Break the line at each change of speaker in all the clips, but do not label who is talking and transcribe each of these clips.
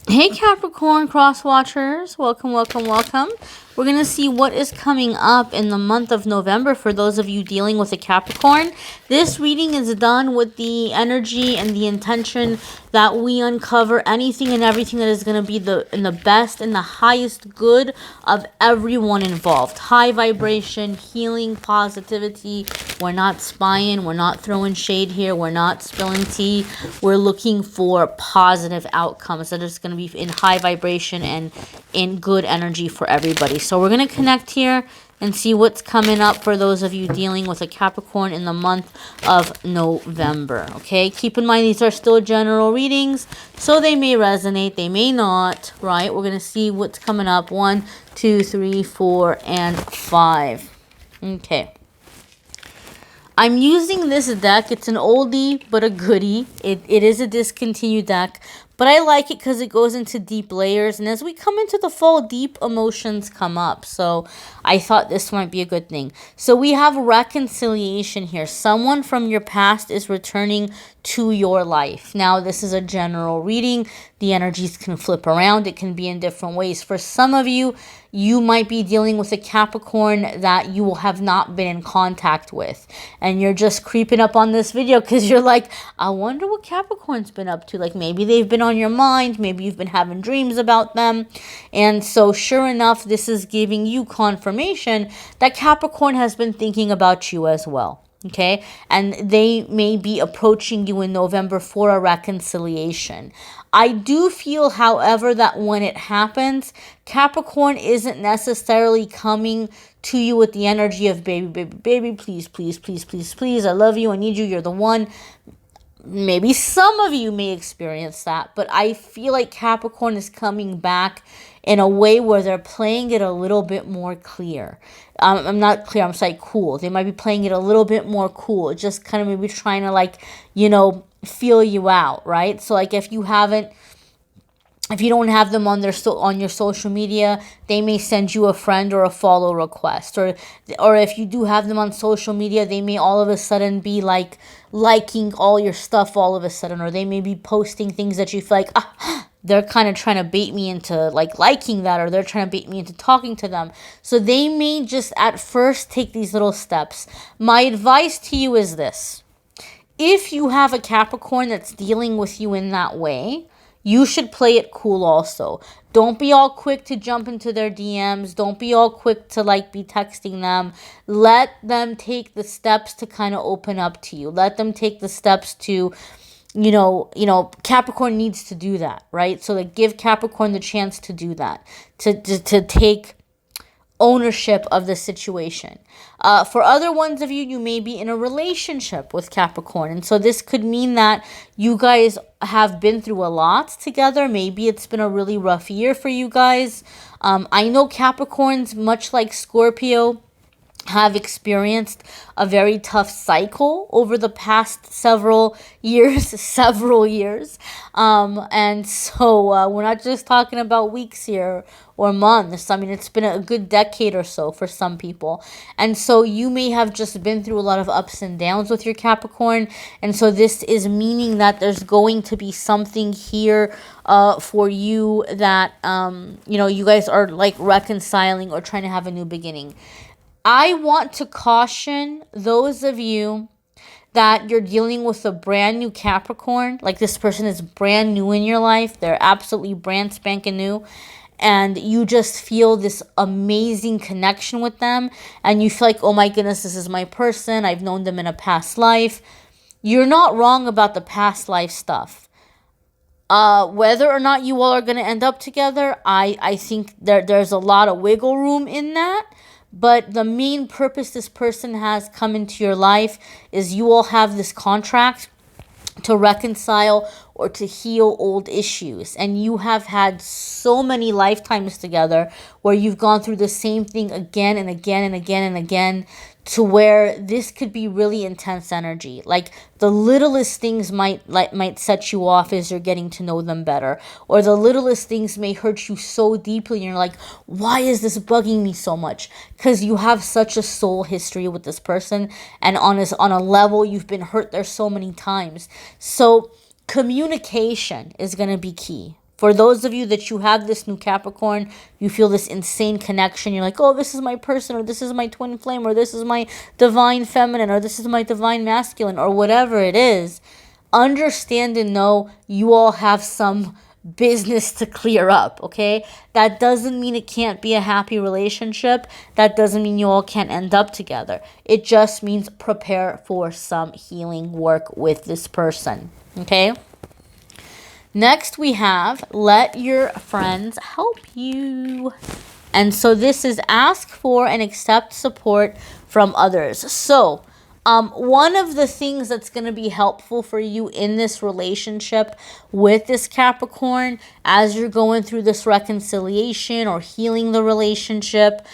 Hey Capricorn Crosswatchers, welcome, welcome, welcome. We're going to see what is coming up in the month of November for those of you dealing with a Capricorn. This reading is done with the energy and the intention that we uncover anything and everything that is going to be in the best and the highest good of everyone involved. High vibration, healing, positivity. We're not spying. We're not throwing shade here. We're not spilling tea. We're looking for positive outcomes that is going to be in high vibration and in good energy for everybody. So we're going to connect here and see what's coming up for those of you dealing with a Capricorn in the month of November. Okay, keep in mind these are still general readings, so they may resonate, they may not, right? We're going to see what's coming up. 1, 2, 3, 4, and 5. Okay. I'm using this deck. It's an oldie but a goodie. It is a discontinued deck, but I like it because it goes into deep layers. And as we come into the fall, deep emotions come up. So I thought this might be a good thing. So we have reconciliation here. Someone from your past is returning to your life. Now, this is a general reading. The energies can flip around. It can be in different ways. For some of you, you might be dealing with a Capricorn that you will have not been in contact with. And you're just creeping up on this video because you're like, I wonder what Capricorn's been up to. Like maybe they've been on your mind. Maybe you've been having dreams about them. And so sure enough, this is giving you confirmation that Capricorn has been thinking about you as well. Okay, and they may be approaching you in November for a reconciliation. I do feel, however, that when it happens, Capricorn isn't necessarily coming to you with the energy of baby, baby, baby, please, please, please, please, please, I love you, I need you, you're the one. Maybe some of you may experience that, but I feel like Capricorn is coming back in a way where they're playing it a little bit more clear. I'm not clear, I'm saying cool. They might be playing it a little bit more cool, just kind of maybe trying to like, feel you out, right? So like if you don't have them on on your social media, they may send you a friend or a follow request. Or if you do have them on social media, they may all of a sudden be like liking all your stuff all of a sudden. Or they may be posting things that you feel like, they're kind of trying to bait me into like liking that, or they're trying to bait me into talking to them. So they may just at first take these little steps. My advice to you is this. If you have a Capricorn that's dealing with you in that way, you should play it cool also. Don't be all quick to jump into their DMs. Don't be all quick to like be texting them. Let them take the steps to kind of open up to you. Let them take the steps to, Capricorn needs to do that, right? So like give Capricorn the chance to do that, to take ownership of the situation. For other ones of you, you may be in a relationship with Capricorn. And so this could mean that you guys have been through a lot together. Maybe it's been a really rough year for you guys. I know Capricorns, much like Scorpio, have experienced a very tough cycle over the past several years. And so we're not just talking about weeks here or months. I mean, it's been a good decade or so for some people. And so you may have just been through a lot of ups and downs with your Capricorn. And so this is meaning that there's going to be something here for you that, you guys are like reconciling or trying to have a new beginning. I want to caution those of you that you're dealing with a brand new Capricorn, like this person is brand new in your life. They're absolutely brand spanking new. And you just feel this amazing connection with them. And you feel like, oh my goodness, this is my person. I've known them in a past life. You're not wrong about the past life stuff. Whether or not you all are going to end up together, I think there's a lot of wiggle room in that. But the main purpose this person has come into your life is you all have this contract to reconcile or to heal old issues. And you have had so many lifetimes together where you've gone through the same thing again and again and again and again, to where this could be really intense energy. Like the littlest things might set you off as you're getting to know them better, or the littlest things may hurt you so deeply and you're like, why is this bugging me so much? Because you have such a soul history with this person, and on a level you've been hurt there so many times. So communication is going to be key. For those of you that you have this new Capricorn, you feel this insane connection. You're like, oh, this is my person, or this is my twin flame, or this is my divine feminine, or this is my divine masculine, or whatever it is. Understand and know you all have some business to clear up, okay? That doesn't mean it can't be a happy relationship. That doesn't mean you all can't end up together. It just means prepare for some healing work with this person, okay? Next, we have let your friends help you. And so this is ask for and accept support from others. So, one of the things that's going to be helpful for you in this relationship with this Capricorn, as you're going through this reconciliation or healing the relationship,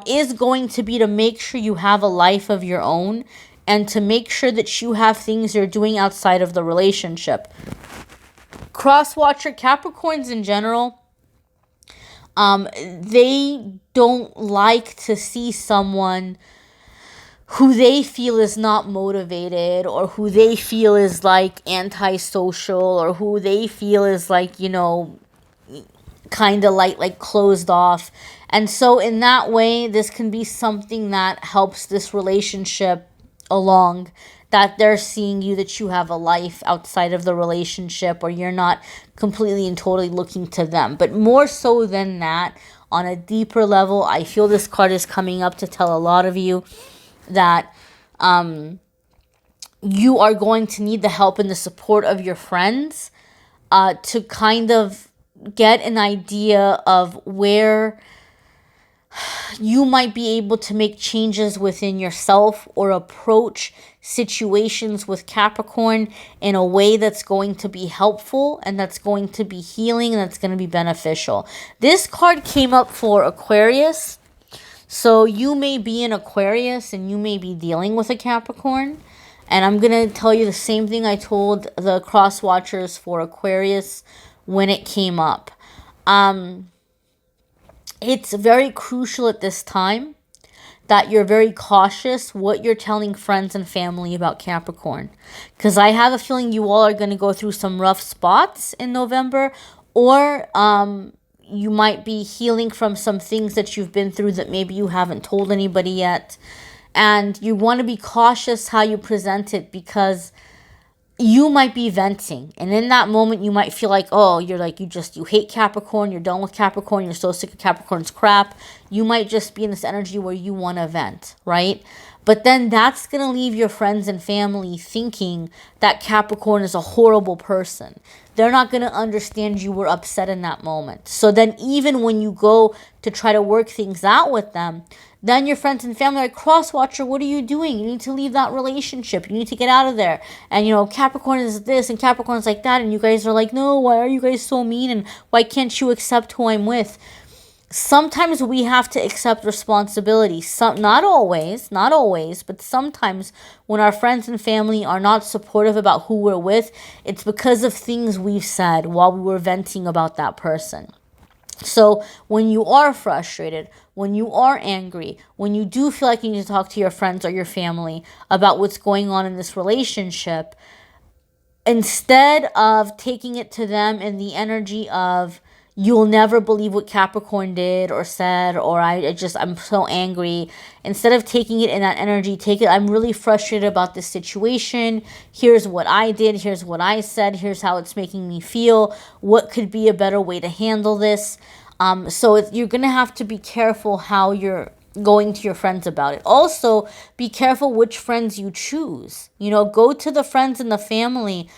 is going to be to make sure you have a life of your own and to make sure that you have things you're doing outside of the relationship. Crosswatcher Capricorns in general, they don't like to see someone who they feel is not motivated, or who they feel is like antisocial, or who they feel is like, you know, kind of like closed off. And so in that way, this can be something that helps this relationship along, that they're seeing you, that you have a life outside of the relationship, or you're not completely and totally looking to them. But more so than that, on a deeper level, I feel this card is coming up to tell a lot of you that you are going to need the help and the support of your friends to kind of get an idea of where you might be able to make changes within yourself or approach situations with Capricorn in a way that's going to be helpful and that's going to be healing and that's going to be beneficial. This card came up for Aquarius. So you may be an Aquarius and you may be dealing with a Capricorn. And I'm going to tell you the same thing I told the cross watchers for Aquarius when it came up. It's very crucial at this time that you're very cautious what you're telling friends and family about Capricorn. Because I have a feeling you all are going to go through some rough spots in November, or you might be healing from some things that you've been through that maybe you haven't told anybody yet. And you want to be cautious how you present it, because you might be venting. And in that moment, you might feel like, oh, you hate Capricorn. You're done with Capricorn. You're so sick of Capricorn's crap. You might just be in this energy where you want to vent, right? But then that's going to leave your friends and family thinking that Capricorn is a horrible person. They're not going to understand you were upset in that moment. So then even when you go to try to work things out with them, then your friends and family are like, Crosswatcher, what are you doing? You need to leave that relationship. You need to get out of there. And, you know, Capricorn is this and Capricorn is like that. And you guys are like, no, why are you guys so mean? And why can't you accept who I'm with? Sometimes we have to accept responsibility. Not always, but sometimes when our friends and family are not supportive about who we're with, it's because of things we've said while we were venting about that person. So when you are frustrated, when you are angry, when you do feel like you need to talk to your friends or your family about what's going on in this relationship, instead of taking it to them in the energy of, you'll never believe what Capricorn did or said, or I'm so angry. Instead of taking it in that energy, take it, I'm really frustrated about this situation. Here's what I did. Here's what I said. Here's how it's making me feel. What could be a better way to handle this? You're going to have to be careful how you're going to your friends about it. Also, be careful which friends you choose. You know, go to the friends and the family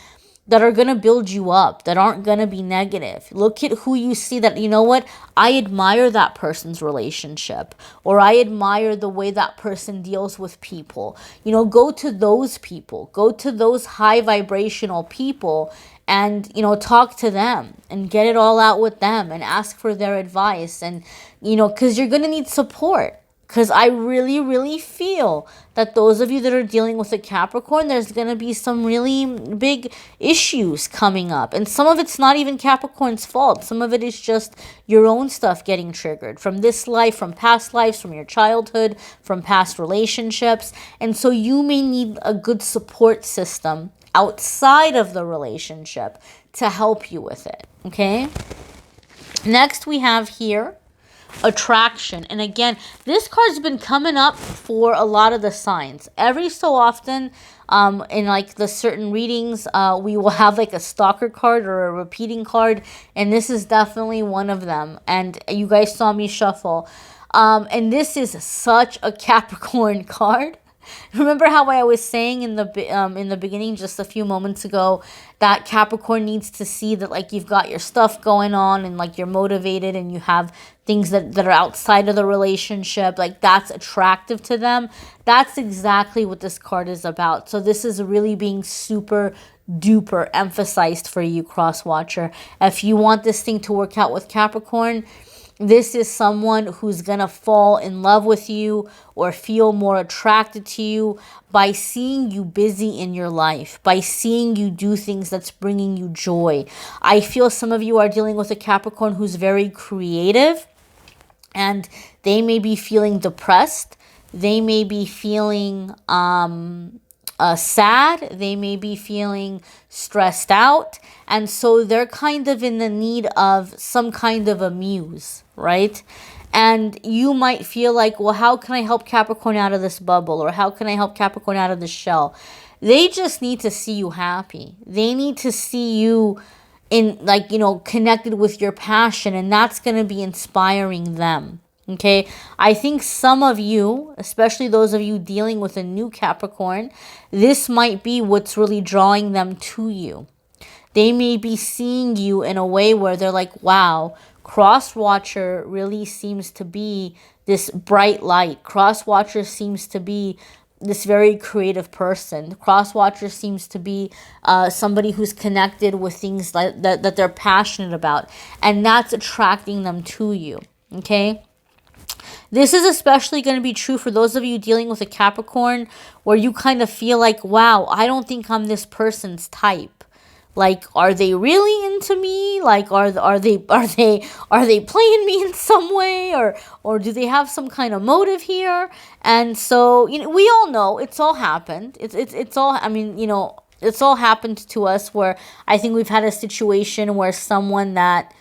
that are going to build you up, that aren't going to be negative. Look at who you see that, you know what, I admire that person's relationship, or I admire the way that person deals with people. You know, go to those people, go to those high vibrational people and, you know, talk to them and get it all out with them and ask for their advice. And, you know, because you're going to need support. Because I really, really feel that those of you that are dealing with a Capricorn, there's going to be some really big issues coming up. And some of it's not even Capricorn's fault. Some of it is just your own stuff getting triggered from this life, from past lives, from your childhood, from past relationships. And so you may need a good support system outside of the relationship to help you with it, okay? Next, we have here attraction. And again, this card's been coming up for a lot of the signs. Every so often, in like the certain readings, we will have like a stalker card or a repeating card, and this is definitely one of them. And you guys saw me shuffle. And this is such a Capricorn card. Remember how I was saying in the beginning just a few moments ago that Capricorn needs to see that like you've got your stuff going on and like you're motivated and you have things that are outside of the relationship, like that's attractive to them. That's exactly what this card is about. So this is really being super duper emphasized for you, Crosswatcher. If you want this thing to work out with Capricorn, this is someone who's going to fall in love with you or feel more attracted to you by seeing you busy in your life, by seeing you do things that's bringing you joy. I feel some of you are dealing with a Capricorn who's very creative, and they may be feeling depressed. They may be feeling sad. They may be feeling stressed out. And so they're kind of in the need of some kind of a muse, right? And you might feel like, well, how can I help Capricorn out of this bubble? Or how can I help Capricorn out of this shell? They just need to see you happy. They need to see you in, like, you know, connected with your passion. And that's going to be inspiring them. Okay, I think some of you, especially those of you dealing with a new Capricorn, this might be what's really drawing them to you. They may be seeing you in a way where they're like, wow, Crosswatcher really seems to be this bright light. Crosswatcher seems to be this very creative person. Crosswatcher seems to be somebody who's connected with things that they're passionate about. And that's attracting them to you, okay? This is especially going to be true for those of you dealing with a Capricorn where you kind of feel like, wow, I don't think I'm this person's type. Like, are they really into me? Like, are they playing me in some way, or do they have some kind of motive here? And so, you know, we all know it's all happened. It's all, I mean, you know, it's all happened to us where I think we've had a situation where someone that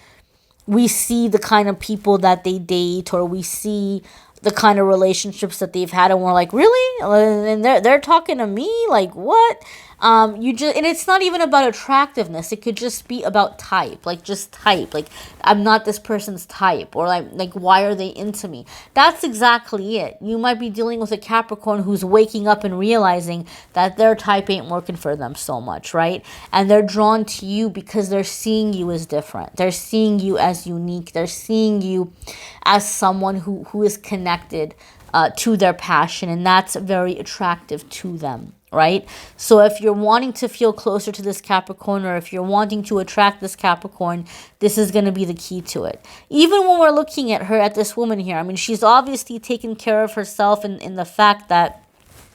we see the kind of people that they date, or we see the kind of relationships that they've had, and we're like, really? And they're talking to me? Like, what? And it's not even about attractiveness. It could just be about type, like just type. Like, I'm not this person's type, or like why are they into me? That's exactly it. You might be dealing with a Capricorn who's waking up and realizing that their type ain't working for them so much, right? And they're drawn to you because they're seeing you as different. They're seeing you as unique. They're seeing you as someone who is connected to their passion, and that's very attractive to them. Right? So if you're wanting to feel closer to this Capricorn, or if you're wanting to attract this Capricorn, this is going to be the key to it. Even when we're looking at her, at this woman here, I mean, she's obviously taken care of herself in the fact that,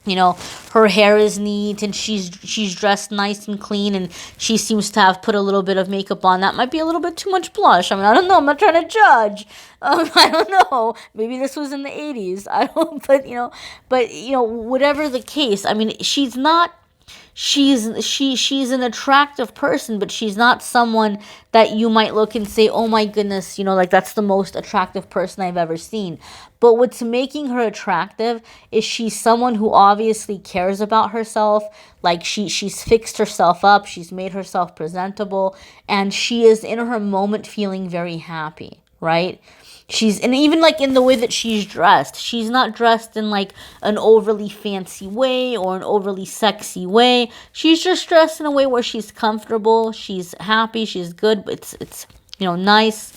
you know, her hair is neat and she's dressed nice and clean, and she seems to have put a little bit of makeup on. That might be a little bit too much blush. I mean, I don't know. I'm not trying to judge. I don't know. Maybe this was in the 80s. I don't, but you know, whatever the case, I mean, she's an attractive person, but she's not someone that you might look and say, oh my goodness, you know, like that's the most attractive person I've ever seen. But what's making her attractive is she's someone who obviously cares about herself. Like she's fixed herself up, she's made herself presentable, and she is in her moment feeling very happy, right? And even like in the way that she's not dressed in like an overly fancy way or an overly sexy way. She's just dressed in a way where she's comfortable, she's happy, she's good, but it's you know, nice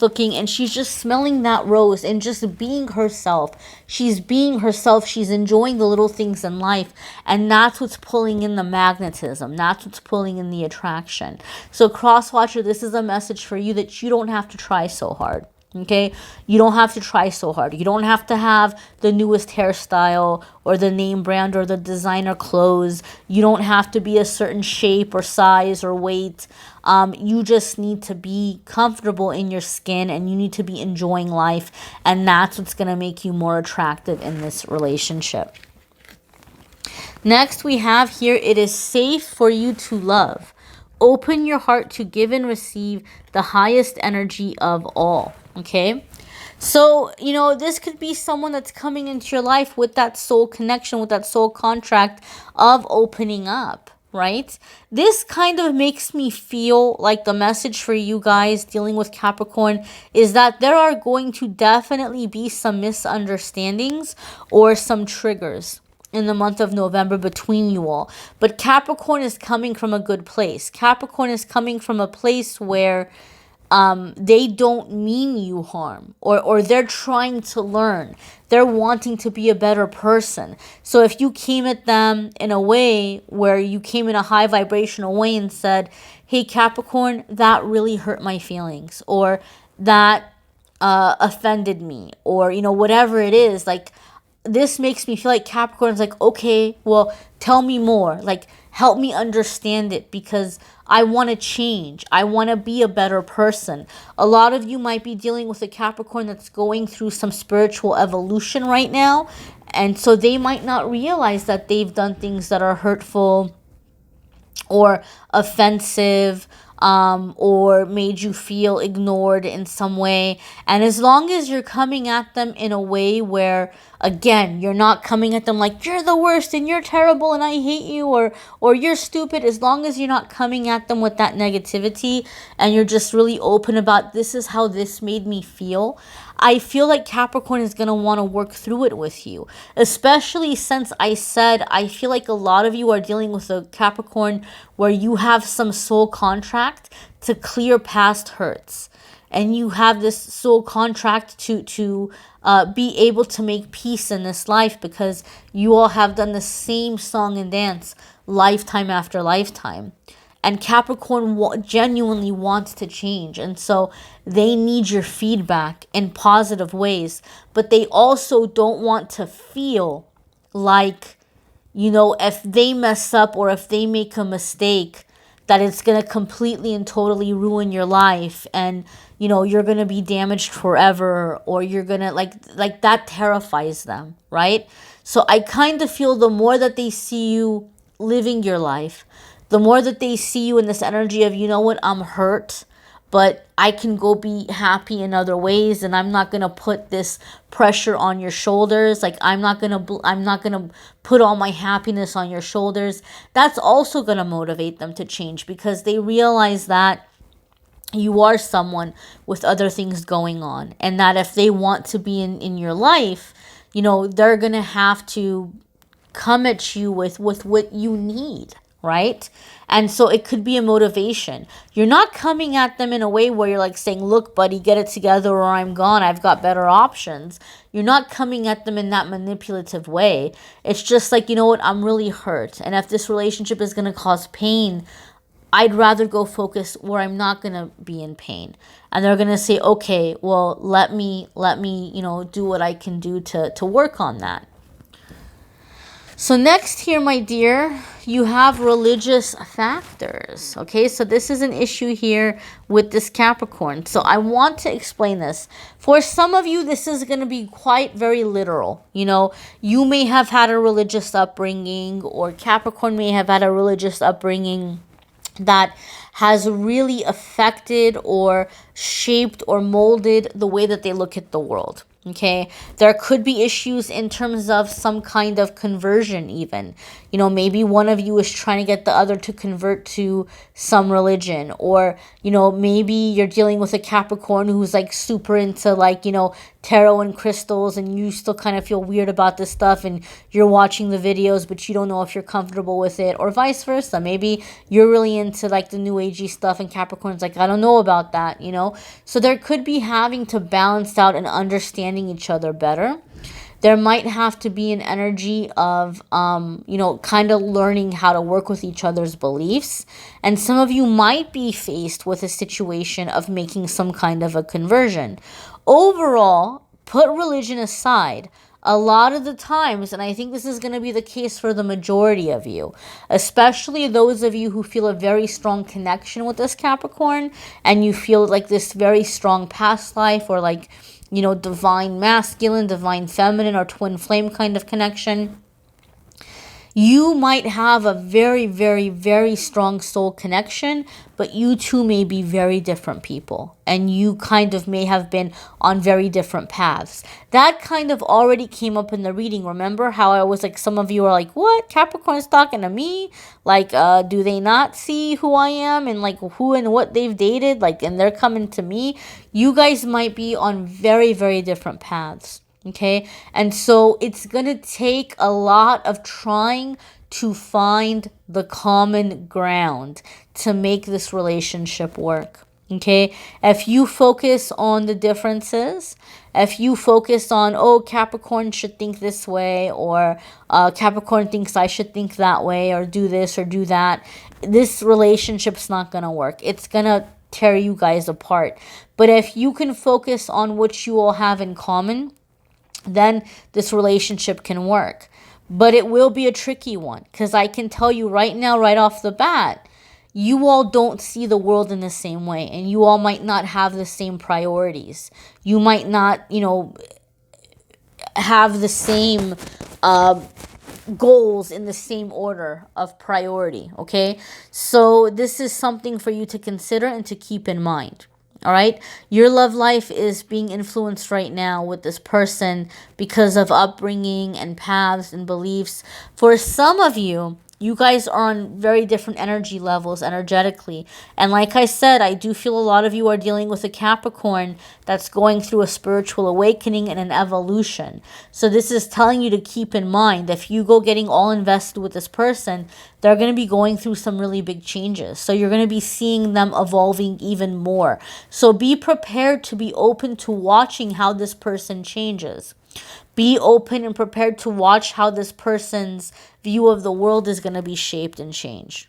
looking, and she's just smelling that rose and just being herself. She's being herself. She's enjoying the little things in life, and that's what's pulling in the magnetism. That's what's pulling in the attraction. So Crosswatcher, this is a message for you that you don't have to try so hard. Okay, you don't have to try so hard. You don't have to have the newest hairstyle or the name brand or the designer clothes. You don't have to be a certain shape or size or weight. You just need to be comfortable in your skin, and you need to be enjoying life, and that's what's going to make you more attractive in this relationship. Next we have here, it is safe for you to love. open your heart to give and receive the highest energy of all, okay? So, you know, this could be someone that's coming into your life with that soul connection, with that soul contract of opening up, right? This kind of makes me feel like the message for you guys dealing with Capricorn is that there are going to definitely be some misunderstandings or some triggers in the month of November between you all. But Capricorn is coming from a good place. Capricorn is coming from a place where they don't mean you harm, or they're trying to learn. They're wanting to be a better person. So if you came at them in a way where you came in a high vibrational way and said, hey, Capricorn, that really hurt my feelings, or that offended me, or, you know, whatever it is, like, this makes me feel like Capricorn's like, okay, well, tell me more. Like, help me understand it, because I want to change. I want to be a better person. A lot of you might be dealing with a Capricorn that's going through some spiritual evolution right now. And so they might not realize that they've done things that are hurtful or offensive, or made you feel ignored in some way. And as long as you're coming at them in a way where, again, you're not coming at them like, you're the worst and you're terrible and I hate you, or you're stupid, as long as you're not coming at them with that negativity and you're just really open about, this is how this made me feel, I feel like Capricorn is going to want to work through it with you. Especially since I said, I feel like a lot of you are dealing with a Capricorn where you have some soul contract to clear past hurts. And you have this soul contract to be able to make peace in this life, because you all have done the same song and dance lifetime after lifetime. And Capricorn genuinely wants to change. And so they need your feedback in positive ways. But they also don't want to feel like, you know, if they mess up or if they make a mistake, that it's going to completely and totally ruin your life. And, you know, you're going to be damaged forever, or you're going to like that terrifies them, right? So I kind of feel the more that they see you living your life, the more that they see you in this energy of, you know what, I'm hurt, but I can go be happy in other ways, and I'm not going to put this pressure on your shoulders. Like, I'm not going to put all my happiness on your shoulders. That's also going to motivate them to change, because they realize that you are someone with other things going on, and that if they want to be in your life, you know, they're going to have to come at you with what you need, right? And so it could be a motivation. You're not coming at them in a way where you're like saying, look, buddy, get it together or I'm gone. I've got better options. You're not coming at them in that manipulative way. It's just like, you know what, I'm really hurt. And if this relationship is going to cause pain, I'd rather go focus where I'm not going to be in pain. And they're going to say, okay, well, let me, you know, do what I can do to work on that. So next here, my dear, you have religious factors. Okay, so this is an issue here with this Capricorn. So I want to explain this. For some of you, this is going to be quite very literal. You know, you may have had a religious upbringing, or Capricorn may have had a religious upbringing that has really affected or shaped or molded the way that they look at the world. Okay, there could be issues in terms of some kind of conversion even. You know, maybe one of you is trying to get the other to convert to some religion. Or, you know, maybe you're dealing with a Capricorn who's like super into like, you know, tarot and crystals, and you still kind of feel weird about this stuff, and you're watching the videos, but you don't know if you're comfortable with it, or vice versa. Maybe you're really into like the new agey stuff, and Capricorn's like, I don't know about that, you know? So there could be having to balance out and understanding each other better. There might have to be an energy of, you know, kind of learning how to work with each other's beliefs. And some of you might be faced with a situation of making some kind of a conversion. Overall, put religion aside. A lot of the times, and I think this is going to be the case for the majority of you, especially those of you who feel a very strong connection with this Capricorn, and you feel like this very strong past life, or like, you know, divine masculine, divine feminine, or twin flame kind of connection. You might have a very, very, very strong soul connection, but you two may be very different people, and you kind of may have been on very different paths. That kind of already came up in the reading. Remember how I was like, some of you are like, what? Capricorn's talking to me? Like, do they not see who I am and like who and what they've dated? Like, and they're coming to me? You guys might be on very, very different paths. Okay, and so it's gonna take a lot of trying to find the common ground to make this relationship work. Okay, if you focus on the differences, if you focus on, oh, Capricorn should think this way, or Capricorn thinks I should think that way, or do this or do that, this relationship's not gonna work. It's gonna tear you guys apart. But if you can focus on what you all have in common, then this relationship can work. But it will be a tricky one, because I can tell you right now, right off the bat, you all don't see the world in the same way, and you all might not have the same priorities. You might not, have the same goals in the same order of priority, okay? So this is something for you to consider and to keep in mind. All right, your love life is being influenced right now with this person because of upbringing and paths and beliefs. For some of you, you guys are on very different energy levels energetically. And like I said, I do feel a lot of you are dealing with a Capricorn that's going through a spiritual awakening and an evolution. So this is telling you to keep in mind, if you go getting all invested with this person, they're going to be going through some really big changes. So you're going to be seeing them evolving even more. So be prepared to be open to watching how this person changes. Be open and prepared to watch how this person's view of the world is going to be shaped and changed.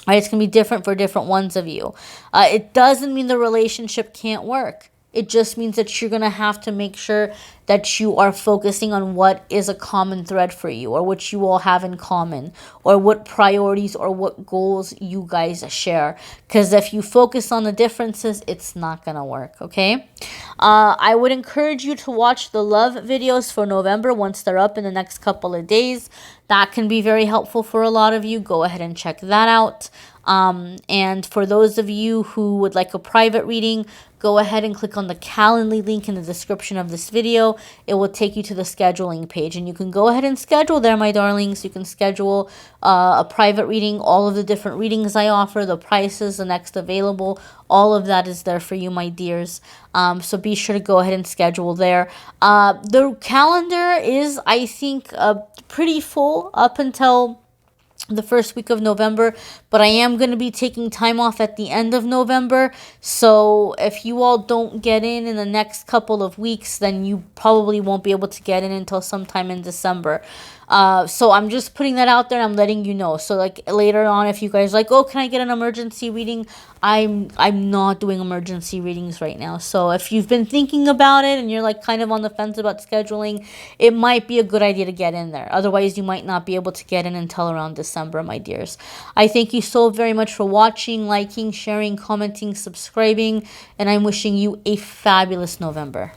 All right, it's going to be different for different ones of you. It doesn't mean the relationship can't work. It just means that you're going to have to make sure that you are focusing on what is a common thread for you, or what you all have in common, or what priorities or what goals you guys share. Because if you focus on the differences, it's not going to work, okay? I would encourage you to watch the love videos for November once they're up in the next couple of days. That can be very helpful for a lot of you. Go ahead and check that out. And for those of you who would like a private reading, go ahead and click on the Calendly link in the description of this video. It will take you to the scheduling page, and you can go ahead and schedule there, my darlings. You can schedule a private reading, all of the different readings I offer, the prices, the next available, all of that is there for you, my dears. So be sure to go ahead and schedule there. The calendar is, I think, pretty full up until the first week of November, but I am going to be taking time off at the end of November. So if you all don't get in the next couple of weeks, then you probably won't be able to get in until sometime in December. So I'm just putting that out there, and I'm letting you know. So like later on, if you guys are like, oh, can I get an emergency reading? I'm not doing emergency readings right now. So if you've been thinking about it and you're like kind of on the fence about scheduling, it might be a good idea to get in there. Otherwise, you might not be able to get in until around December, my dears. I thank you so very much for watching, liking, sharing, commenting, subscribing, and I'm wishing you a fabulous November.